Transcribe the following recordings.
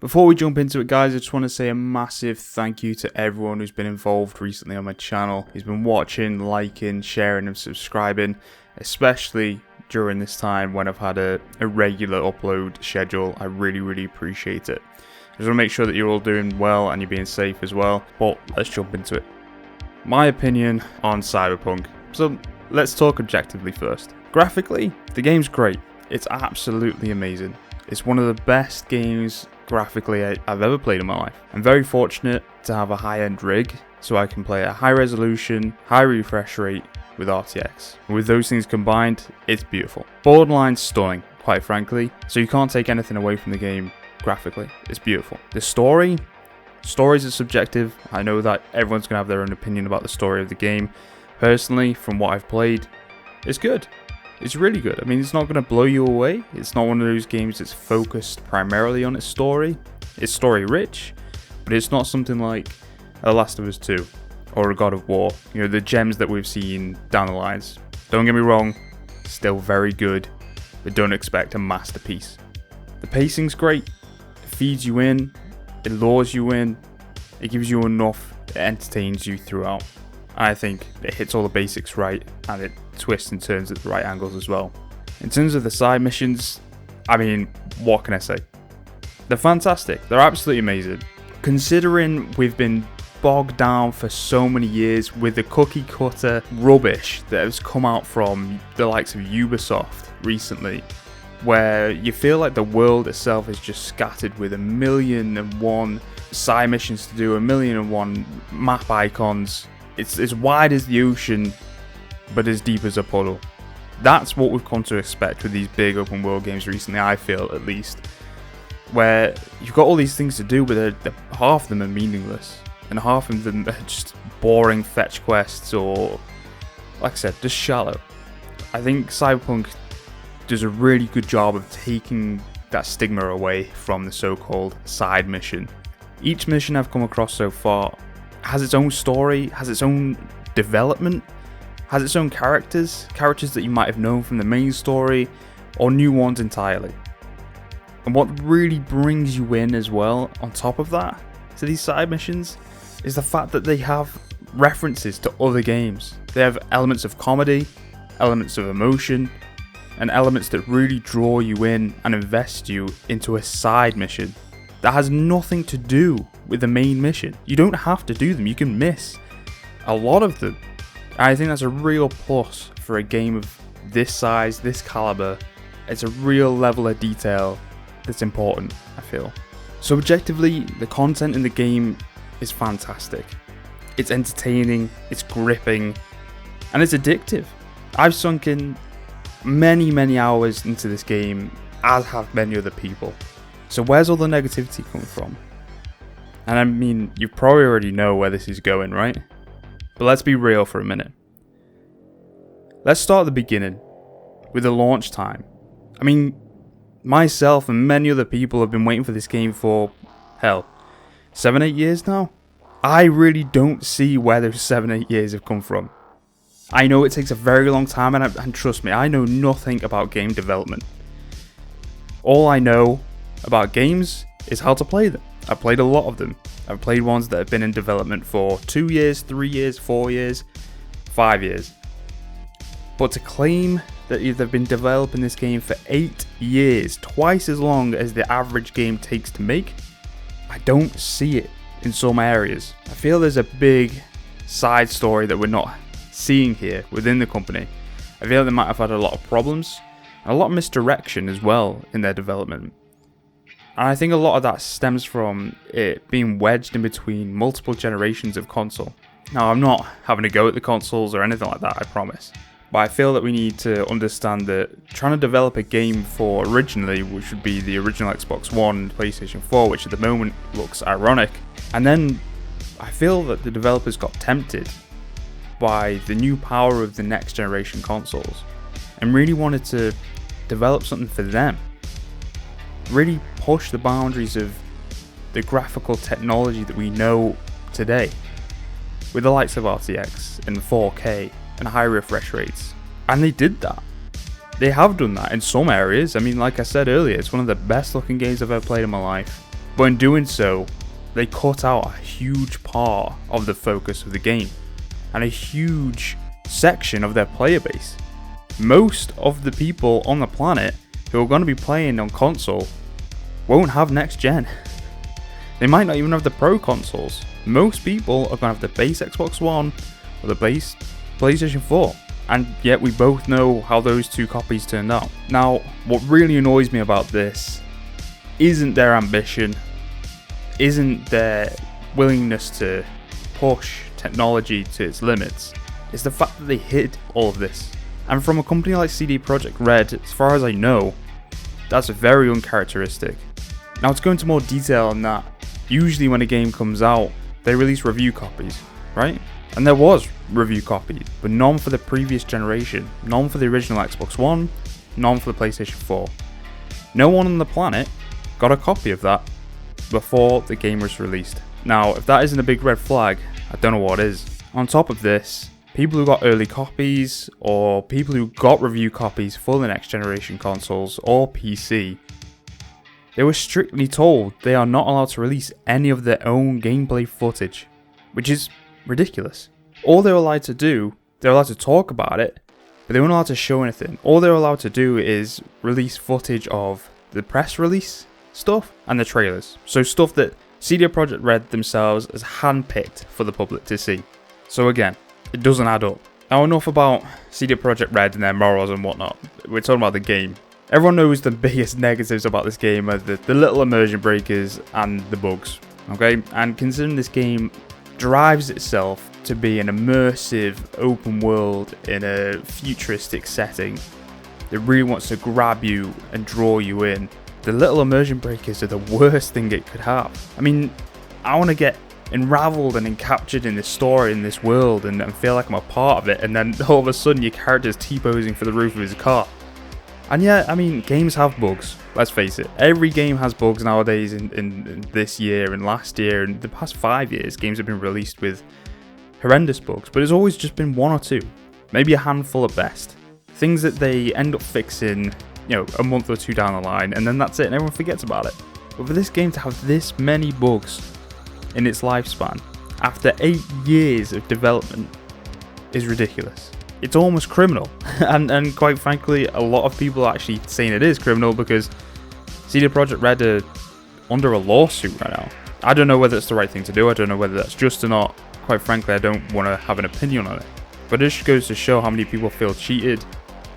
Before we jump into it, guys, I just want to say a massive thank you to everyone who's been involved recently on my channel. Who's been watching, liking, sharing and subscribing, especially during this time when I've had a regular upload schedule. I really appreciate it. I just want to make sure that you're all doing well and you're being safe as well. But let's jump into it. My opinion on Cyberpunk. So let's talk objectively first. Graphically, the game's great. It's absolutely amazing. It's one of the best games graphically I've ever played in my life. I'm very fortunate to have a high-end rig, so I can play at high resolution, high refresh rate with RTX. And with those things combined, it's beautiful. Borderline stunning, quite frankly, so you can't take anything away from the game graphically. It's beautiful. The stories are subjective. I know that everyone's going to have their own opinion about the story of the game. Personally, from what I've played, it's good. It's really good. I mean, it's not going to blow you away. It's not one of those games that's focused primarily on its story. It's story rich, but it's not something like The Last of Us 2 or a God of War. You know, the gems that we've seen down the lines. Don't get me wrong, still very good, but don't expect a masterpiece. The pacing's great. It feeds you in. It lures you in. It gives you enough. It entertains you throughout. I think it hits all the basics right, and it twists and turns at the right angles as well. In terms of the side missions, I mean, what can I say? They're fantastic. They're absolutely amazing. Considering we've been bogged down for so many years with the cookie cutter rubbish that has come out from the likes of Ubisoft recently, where you feel like the world itself is just scattered with 1,000,001 side missions to do, 1,000,001 map icons. It's as wide as the ocean, but as deep as a puddle. That's what we've come to expect with these big open world games recently, I feel at least. Where you've got all these things to do, but half of them are meaningless. And half of them are just boring fetch quests or, like I said, just shallow. I think Cyberpunk does a really good job of taking that stigma away from the so-called side mission. Each mission I've come across so far has its own story, has its own development, has its own characters that you might have known from the main story, or new ones entirely. And what really brings you in as well, on top of that, to these side missions, is the fact that they have references to other games. They have elements of comedy, elements of emotion, and elements that really draw you in and invest you into a side mission that has nothing to do with the main mission. You don't have to do them, you can miss a lot of them. And I think that's a real plus for a game of this size, this caliber. It's a real level of detail that's important, I feel. So objectively, the content in the game is fantastic. It's entertaining, it's gripping, and it's addictive. I've sunk in many hours into this game, as have many other people. So where's all the negativity coming from? And I mean, you probably already know where this is going, right? But let's be real for a minute. Let's start at the beginning, with the launch time. I mean, myself and many other people have been waiting for this game for, 7-8 years now? I really don't see where those 7-8 years have come from. I know it takes a very long time, and trust me, I know nothing about game development. All I know about games is how to play them. I've played a lot of them. I've played ones that have been in development for 2 years, 3 years, 4 years, 5 years. But to claim that they've been developing this game for 8 years, twice as long as the average game takes to make, I don't see it in some areas. I feel there's a big side story that we're not seeing here within the company. I feel they might have had a lot of problems, and a lot of misdirection as well in their development. And I think a lot of that stems from it being wedged in between multiple generations of console. Now, I'm not having a go at the consoles or anything like that, I promise. But I feel that we need to understand that trying to develop a game for originally, which would be the original Xbox One and PlayStation 4, which at the moment looks ironic. And then I feel that the developers got tempted by the new power of the next generation consoles and really wanted to develop something for them. Really push the boundaries of the graphical technology that we know today with the likes of RTX and 4K and high refresh rates. And they did that. They have done that in some areas. I mean, like I said earlier, it's one of the best looking games I've ever played in my life. But in doing so, they cut out a huge part of the focus of the game and a huge section of their player base. Most of the people on the planet who are going to be playing on console won't have next gen. They might not even have the pro consoles. Most people are going to have the base Xbox One or the base PlayStation 4. And yet we both know how those two copies turned out. Now, what really annoys me about this isn't their ambition, isn't their willingness to push technology to its limits. It's the fact that they hid all of this. And from a company like CD Projekt Red, as far as I know, that's very uncharacteristic. Now, to go into more detail on that, usually when a game comes out, they release review copies, right? And there was review copies, but none for the previous generation, none for the original Xbox One, none for the PlayStation 4. No one on the planet got a copy of that before the game was released. Now, if that isn't a big red flag, I don't know what is. On top of this, people who got early copies, or people who got review copies for the next generation consoles or PC, they were strictly told they are not allowed to release any of their own gameplay footage, which is ridiculous. All they were allowed to do, they were allowed to talk about it, but they weren't allowed to show anything. All they were allowed to do is release footage of the press release stuff and the trailers. So stuff that CD Projekt Red themselves has handpicked for the public to see. So again, it doesn't add up. Now, enough about CD Projekt Red and their morals and whatnot. We're talking about the game. Everyone knows the biggest negatives about this game are the little immersion breakers and the bugs. Okay, and considering this game drives itself to be an immersive open world in a futuristic setting that really wants to grab you and draw you in, the little immersion breakers are the worst thing it could have. I mean, I want to get enraveled and captured in this story, in this world, and feel like I'm a part of it, and then all of a sudden your character's T-posing for the roof of his car. And yeah, I mean, games have bugs, let's face it. Every game has bugs nowadays in this year and last year and the past 5 years. Games have been released with horrendous bugs, but it's always just been one or two, maybe a handful at best. Things that they end up fixing, a month or two down the line, and then that's it, and everyone forgets about it. But for this game to have this many bugs in its lifespan, after 8 years of development, is ridiculous. It's almost criminal, and quite frankly, a lot of people are actually saying it is criminal because CD Projekt Red are under a lawsuit right now. I don't know whether it's the right thing to do, I don't know whether that's just or not. Quite frankly, I don't want to have an opinion on it. But it just goes to show how many people feel cheated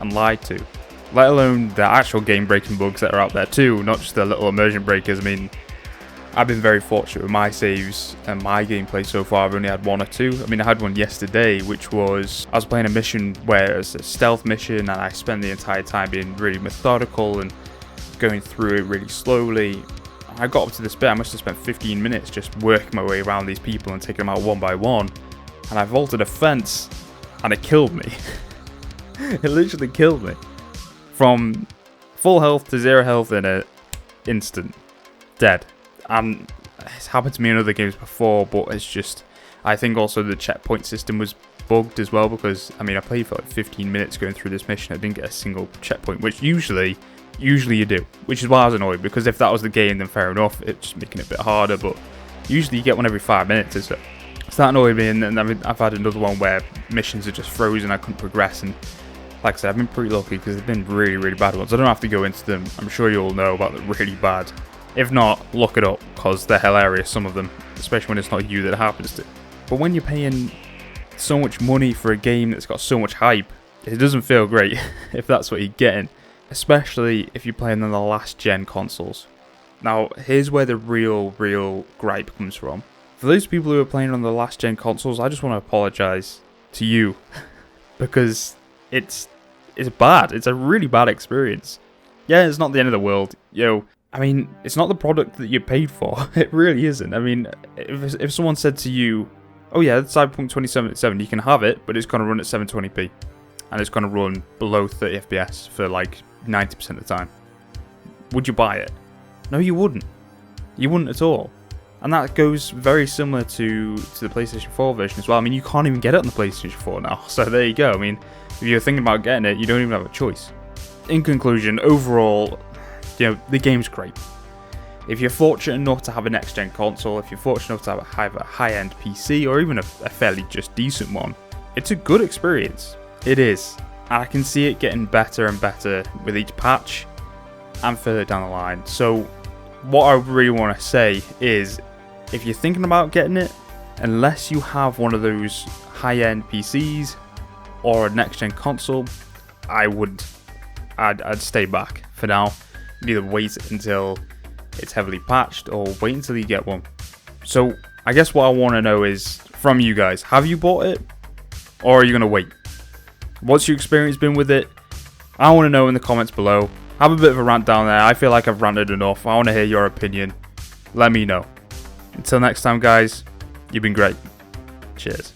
and lied to. Let alone the actual game-breaking bugs that are out there too, not just the little immersion breakers. I mean, I've been very fortunate with my saves and my gameplay so far. I've only had one or two. I mean, I had one yesterday, which was, I was playing a mission where it's a stealth mission, and I spent the entire time being really methodical and going through it really slowly. I got up to this bit, I must have spent 15 minutes just working my way around these people and taking them out one by one. And I vaulted a fence, and it killed me. It literally killed me. From full health to 0 health in an instant. Dead. And it's happened to me in other games before, but it's just, I think also the checkpoint system was bugged as well, because I mean, I played for like 15 minutes going through this mission. I didn't get a single checkpoint, which usually you do, which is why I was annoyed, because if that was the game, then fair enough, it's just making it a bit harder, but usually you get one every 5 minutes or so. So that annoyed me, and I mean, I've had another one where missions are just frozen, I couldn't progress, and like I said, I've been pretty lucky because they've been really, really bad ones. I don't have to go into them, I'm sure you all know about the really bad. If not, look it up, because they're hilarious, some of them, especially when it's not you that it happens to. But when you're paying so much money for a game that's got so much hype, it doesn't feel great if that's what you're getting, especially if you're playing on the last gen consoles. Now, here's where the real gripe comes from. For those people who are playing on the last gen consoles, I just want to apologise to you, because it's bad. It's a really bad experience. Yeah, it's not the end of the world, I mean, it's not the product that you paid for. It really isn't. I mean, if someone said to you, oh yeah, Cyberpunk 2077, you can have it, but it's going to run at 720p. And it's going to run below 30 FPS for like 90% of the time. Would you buy it? No, you wouldn't. You wouldn't at all. And that goes very similar to the PlayStation 4 version as well. I mean, you can't even get it on the PlayStation 4 now. So there you go. I mean, if you're thinking about getting it, you don't even have a choice. In conclusion, overall, the game's great. If you're fortunate enough to have a next gen console, if you're fortunate enough to have a high-end PC or even a fairly just decent one, it's a good experience. It is. And I can see it getting better and better with each patch and further down the line. So what I really want to say is, if you're thinking about getting it, unless you have one of those high-end PCs or a next-gen console, I'd stay back for now. Either wait until it's heavily patched or wait until you get one. So I guess what I want to know is from you guys, have you bought it or are you going to wait? What's your experience been with it? I want to know in the comments below. Have a bit of a rant down there. I feel like I've ranted enough. I want to hear your opinion. Let me know. Until next time, guys, you've been great. Cheers.